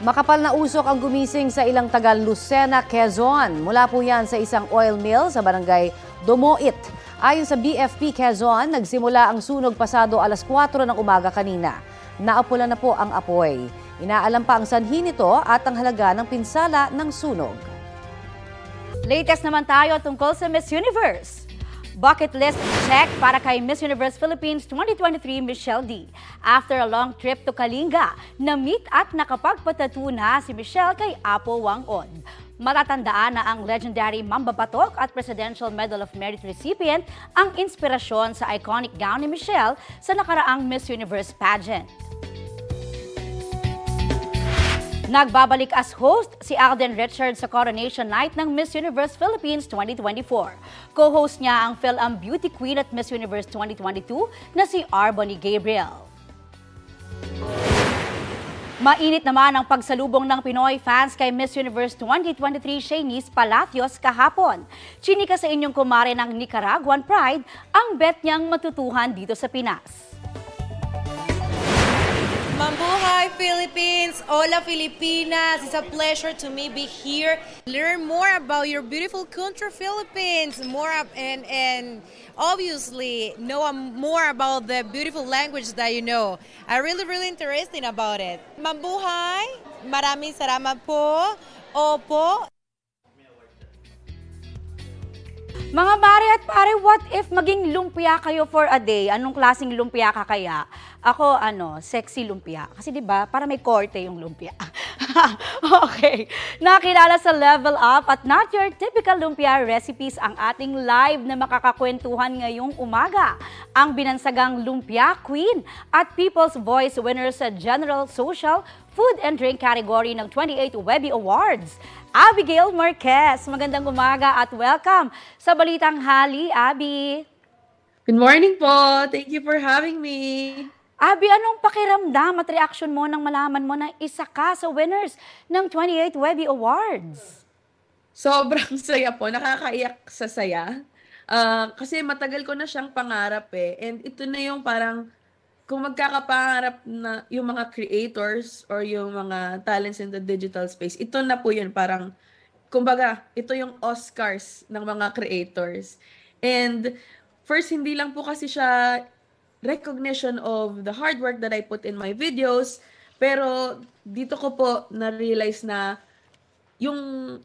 Makapal na usok ang gumising sa ilang taga Lucena, Quezon. Mula po yan sa isang oil mill sa barangay Domoit. Ayon sa BFP Quezon, nagsimula ang sunog pasado alas 4 ng umaga kanina. Naapula na po ang apoy. Inaalam pa ang sanhi nito at ang halaga ng pinsala ng sunog. Latest naman tayo tungkol sa Miss Universe. Bucket list check para kay Miss Universe Philippines 2023 Michelle D. After a long trip to Kalinga, na-meet at nakapagpatattoo na si Michelle kay Apo Wang-on. Matatandaan na ang legendary mambabatok at Presidential Medal of Merit recipient ang inspirasyon sa iconic gown ni Michelle sa nakaraang Miss Universe pageant. Nagbabalik as host si Alden Richards sa Coronation Night ng Miss Universe Philippines 2024. Co-host niya ang Phil-Am Beauty Queen at Miss Universe 2022 na si Arbony Gabriel. Mainit naman ang pagsalubong ng Pinoy fans kay Miss Universe 2023 Shanice Palacios kahapon. Chinika sa inyong kumare ng Nicaraguan Pride ang bet niyang matutuhan dito sa Pinas. Mabuhay Philippines! Hola Filipinas! It's a pleasure to me be here. Learn more about your beautiful country, Philippines. And obviously know more about the beautiful language that you know. I'm really interested about it. Mabuhay! Maraming salamat po. Opo. Mga mare at pare, what if maging lumpia kayo for a day? Anong klaseng lumpia ka kaya? Ako, sexy lumpia. Kasi 'di ba, para may korte yung lumpia. Okay. Nakilala sa Level Up at Not Your Typical Lumpia Recipes ang ating live na makakakwentuhan ngayong umaga. Ang binansagang Lumpia Queen at People's Voice winner sa General Social Food and Drink category ng 28 Webby Awards. Abigail Marquez, magandang umaga at welcome sa Balitang Hali, Abby. Good morning po. Thank you for having me. Abby, anong pakiramdam at reaction mo nang malaman mo na isa ka sa winners ng 28 Webby Awards? Sobrang saya po. Nakakaiyak sa saya. Kasi matagal ko na siyang pangarap eh. And ito na yung parang kung magkakapangarap na yung mga creators or yung mga talents in the digital space, ito na po yun. Parang, kumbaga, ito yung Oscars ng mga creators. And first, hindi lang po kasi siya recognition of the hard work that I put in my videos, pero dito ko po na-realize na yung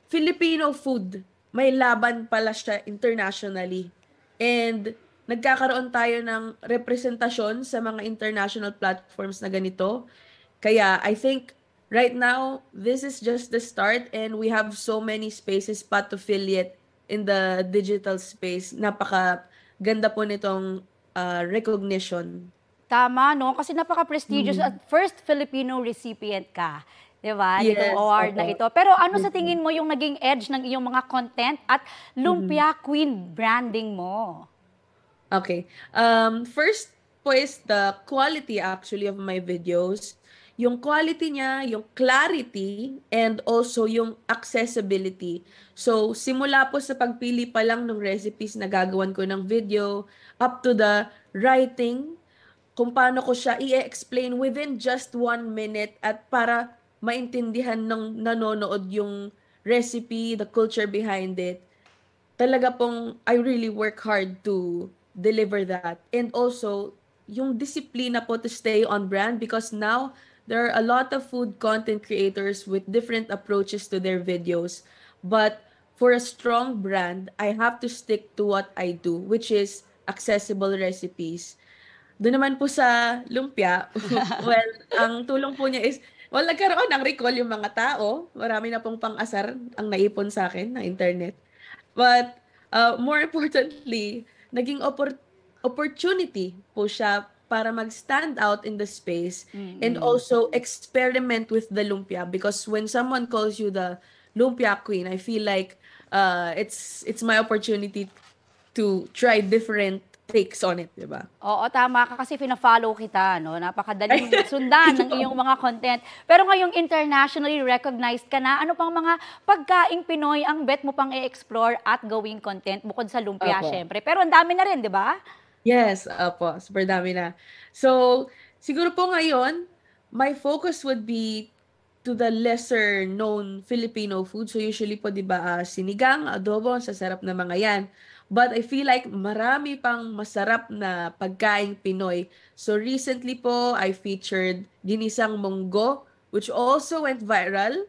Filipino food, may laban pala siya internationally. And nagkakaroon tayo ng representasyon sa mga international platforms na ganito. Kaya I think right now, this is just the start and we have so many spaces pa to fill yet in the digital space. Napakaganda po nitong recognition. Tama, no? Kasi napaka-prestigious at first Filipino recipient ka. Diba? Yes, Itong award na ito. Pero ano sa tingin mo yung naging edge ng iyong mga content at Lumpia Queen branding mo? Okay. First po is the quality actually of my videos. Yung quality niya, yung clarity, and also yung accessibility. So, simula po sa pagpili pa lang ng recipes na gagawan ko ng video, up to the writing, kung paano ko siya i-explain within just 1 minute at para maintindihan ng nanonood yung recipe, the culture behind it. Talaga pong I really work hard to deliver that. And also, yung disiplina po to stay on brand because now, there are a lot of food content creators with different approaches to their videos. But for a strong brand, I have to stick to what I do, which is accessible recipes. Doon naman po sa lumpia, well, ang tulong po niya is, nagkaroon ng recall yung mga tao. Marami na pong pang-asar ang naipon sa akin ng internet. But more importantly, naging opportunity po siya para mag-stand out in the space and also experiment with the lumpia because when someone calls you the lumpia queen, I feel like it's my opportunity to try different takes on it, di ba? Oo, tama ka kasi fina-follow kita, no? Napakadaling sundan ng iyong mga content. Pero ngayong internationally recognized ka na, ano pang mga pagkaing Pinoy ang bet mo pang i-explore at gawing content bukod sa lumpia, syempre. Pero ang dami na rin, di ba? Yes, super dami na. So, siguro po ngayon, my focus would be to the lesser known Filipino food. So usually po, di ba, sinigang, adobo, ang sasarap na mga yan. But I feel like marami pang masarap na pagkaing Pinoy. So recently po, I featured ginisang munggo, which also went viral.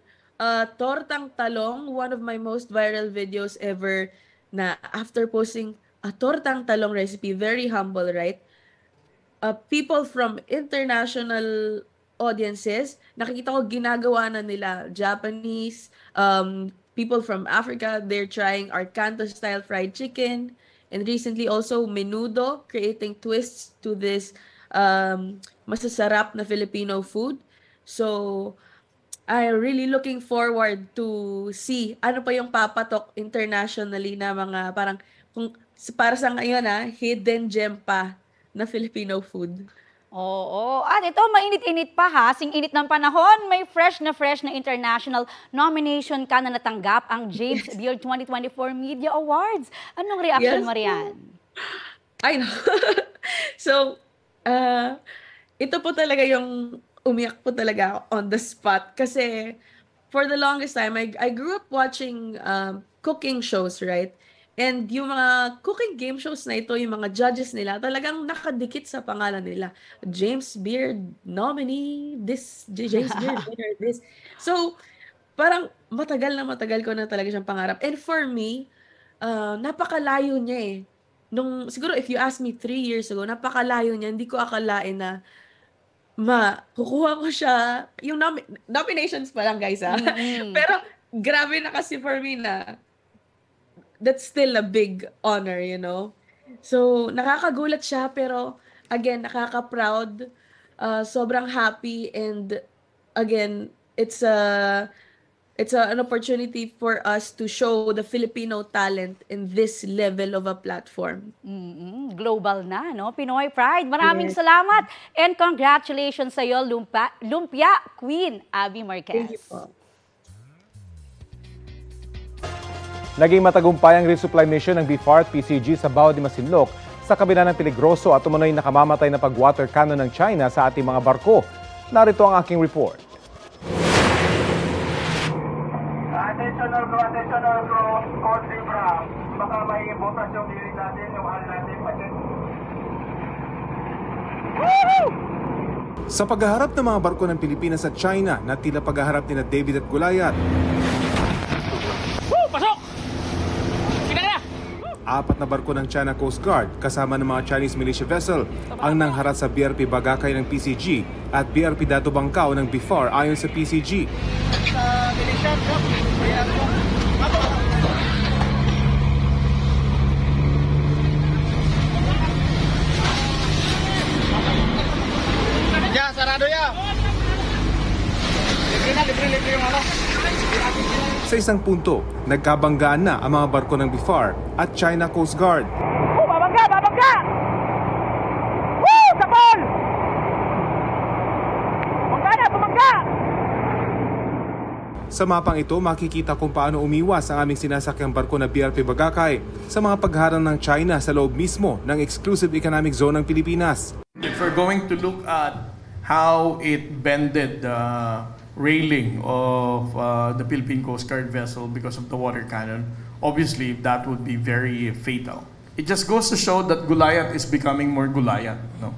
Tortang talong, one of my most viral videos ever, na after posting a tortang talong recipe, very humble, right? People from international audiences, nakikita ko ginagawa na nila. Japanese, people from Africa, they're trying our Canto-style fried chicken. And recently also, menudo, creating twists to this masasarap na Filipino food. So, I'm really looking forward to see ano pa yung papatok internationally na mga parang, para sa ngayon hidden gem pa na Filipino food. Oo. At ito, mainit-init pa ha. Sing-init ng panahon, may fresh na international nomination ka na natanggap ang James Beard 2024 Media Awards. Anong reaction mo riyan? I know. So, ito po talaga yung umiyak po talaga on the spot. Kasi for the longest time, I grew up watching cooking shows, right? And yung mga cooking game shows na ito, yung mga judges nila, talagang nakadikit sa pangalan nila. James Beard nominee, this, James Beard winner, this. So, parang matagal ko na talaga siyang pangarap. And for me, napakalayo niya eh. Siguro if you ask me 3 years ago, napakalayo niya. Hindi ko akalain na kukuha ko siya. Yung nominations pa lang, guys, ha? Pero, grabe na kasi for me na that's still a big honor, you know? So, nakakagulat siya, pero again, nakaka-proud, sobrang happy, and again, it's an opportunity for us to show the Filipino talent in this level of a platform. Global na, no? Pinoy Pride. Maraming salamat and congratulations sa iyo, Lumpia Queen Abby Marquez. Thank you po. Naging matagumpay ang resupply mission ng BFART PCG sa Bao de Masinloc sa kabila ng peligroso at umano'y nakamamatay na pag-water cannon ng China sa ating mga barko. Narito ang aking report. Attention all crew, Code Zebra. Baka may butas yung diri natin, yung hal natin. Sa paghaharap ng mga barko ng Pilipinas at China na tila paghaharap ni David at Goliath, apat na barko ng China Coast Guard kasama ng mga Chinese militia vessel ang nangharap sa BRP Bagakay ng PCG at BRP Dato Bangkao ng BFAR ayon sa PCG. Ya, sarado ya. Libre yung ano. Sa isang punto, nagkabanggaan na ang mga barko ng BFAR at China Coast Guard. Babangga! Woo! Sapol! Bumangga! Sa mapang ito, makikita kung paano umiwas ang aming sinasakyang barko na BRP Bagakay sa mga pagharang ng China sa loob mismo ng Exclusive Economic Zone ng Pilipinas. If we're going to look at how it bended the railing of the Philippine Coast Guard vessel because of the water cannon, obviously that would be very fatal. It just goes to show that Goliath is becoming more Goliath. No?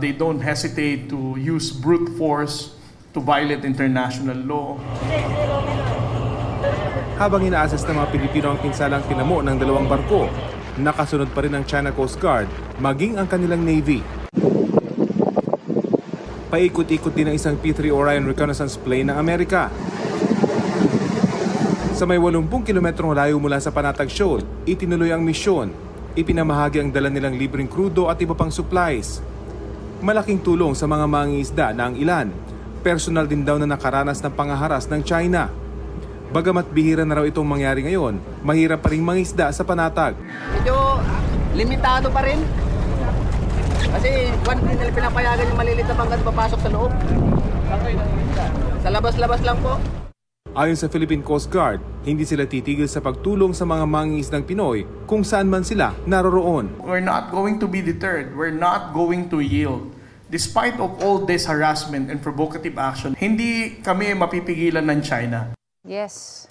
They don't hesitate to use brute force to violate international law. Habang inaasas ng mga Pilipino ang pinsalang tinamo ng dalawang barko, nakasunod pa rin ang China Coast Guard, maging ang kanilang Navy. Paikot-ikot din ang isang P-3 Orion reconnaissance plane ng Amerika. Sa may 80 kilometrong layo mula sa Panatag Shoal, itinuloy ang misyon. Ipinamahagi ang dala nilang libreng krudo at iba pang supplies. Malaking tulong sa mga mangingisda na ang ilan. Personal din daw na nakaranas ng pangaharas ng China. Bagamat bihira na raw itong mangyari ngayon, mahirap pa rin mangisda sa Panatag. Medyo limitado pa rin. Kasi kung hindi nila pinapayagan yung malilit na pangkat papasok sa loob. Sa labas-labas lang po. Ayon sa Philippine Coast Guard, hindi sila titigil sa pagtulong sa mga mangingisdang Pinoy kung saan man sila naroroon. We're not going to be deterred. We're not going to yield. Despite of all this harassment and provocative action, hindi kami mapipigilan ng China. Yes.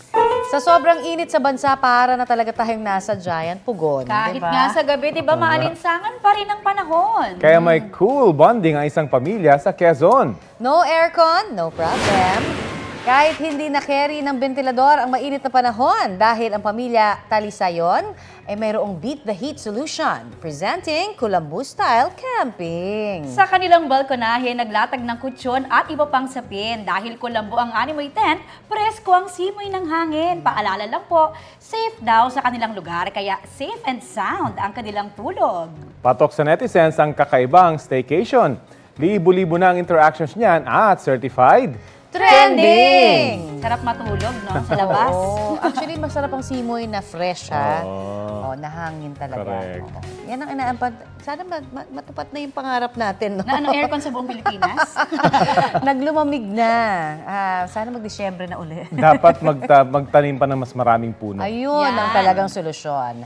Sa sobrang init sa bansa, para na talaga tayong nasa giant pugon. Kahit diba? nga sa gabi, di ba, maalinsangan pa rin ang panahon. Kaya may cool bonding ang isang pamilya sa Quezon. No aircon, no problem. Kahit hindi na-carry ng ventilador ang mainit na panahon dahil ang pamilya Talisayon ay mayroong Beat the Heat solution, presenting Kulambu Style Camping. Sa kanilang balkonahe, naglatag ng kutsyon at iba pang sapin. Dahil Kulambu ang animoy tent, presko ang simoy ng hangin. Paalala lang po, safe daw sa kanilang lugar, kaya safe and sound ang kanilang tulog. Patok sa netizens ang kakaibang staycation. Libo-libo na ang interactions niyan at certified Trending! Sarap matulog, no? Sa labas. Oo. Actually, masarap ang simoy na fresh, ha? Oh. Oh, nahangin talaga. Correct. Oo. Yan ang inaampan. Sana matupad na yung pangarap natin, no? Na anong aircon sa buong Pilipinas? Naglumamig na. Sana mag-Disyembre na uli. Dapat magtanim pa ng mas maraming puno. Ayun ang Yan. talagang solusyon.